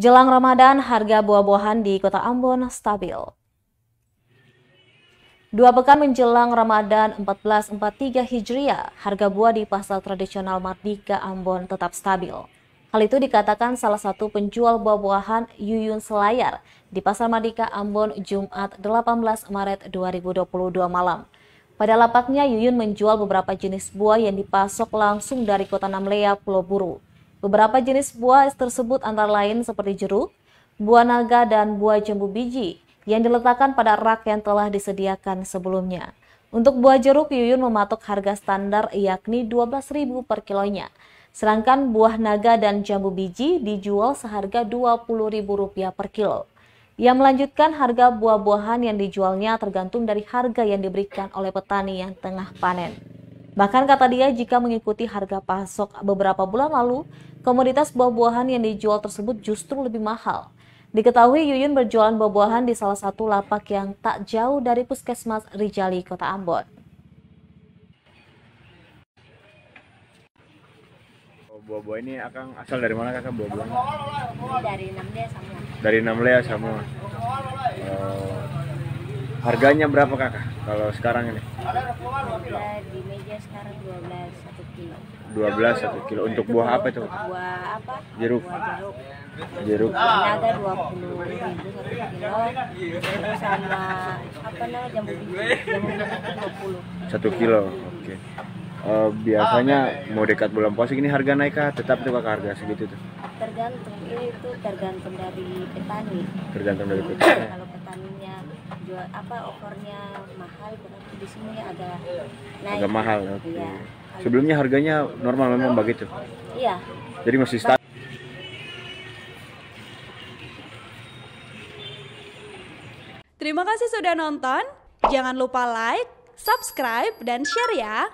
Jelang Ramadan, harga buah-buahan di Kota Ambon stabil. 2 pekan menjelang Ramadan 1443 Hijriah, harga buah di pasar tradisional Mardika Ambon tetap stabil. Hal itu dikatakan salah satu penjual buah-buahan Yuyun Selayar di Pasar Mardika Ambon Jumat 18 Maret 2022 malam. Pada lapaknya, Yuyun menjual beberapa jenis buah yang dipasok langsung dari Kota Namlea, Pulau Buru. Beberapa jenis buah tersebut antara lain seperti jeruk, buah naga, dan buah jambu biji yang diletakkan pada rak yang telah disediakan sebelumnya. Untuk buah jeruk, Yuyun mematok harga standar yakni Rp12.000 per kilonya. Sedangkan buah naga dan jambu biji dijual seharga Rp20.000 per kilo. Ia melanjutkan harga buah-buahan yang dijualnya tergantung dari harga yang diberikan oleh petani yang tengah panen. Bahkan kata dia, jika mengikuti harga pasok beberapa bulan lalu, komoditas buah-buahan yang dijual tersebut justru lebih mahal. Diketahui Yuyun berjualan buah-buahan di salah satu lapak yang tak jauh dari Puskesmas Rijali, Kota Ambon. Buah-buah ini Akang asal dari mana Kakak buah-buahnya? Dari Namlea sama. Dari Namlea semua. Harganya berapa Kakak kalau sekarang ini? Di meja sekarang 12 1 kilo. 12 1 kilo. Untuk buah apa itu? Buah apa? Jeruk. Buah Jeruk. naga 20.000 1 kilo. Terus sama apa namanya jambu biji. Jambu biji 1 kilo. Oke. Biasanya mau dekat bulan puasa ini harga naik kah? Tetap tuh Kakak harga segitu tuh? Tergantung, itu tergantung dari petani. Tergantung dari petani. Kalau petaninya jual apa okornya mahal, berarti di sini agak naik. Agak mahal. Oke. Iya. Sebelumnya harganya normal memang begitu. Iya. Jadi masih stabil. Terima kasih sudah nonton. Jangan lupa like, subscribe, dan share ya.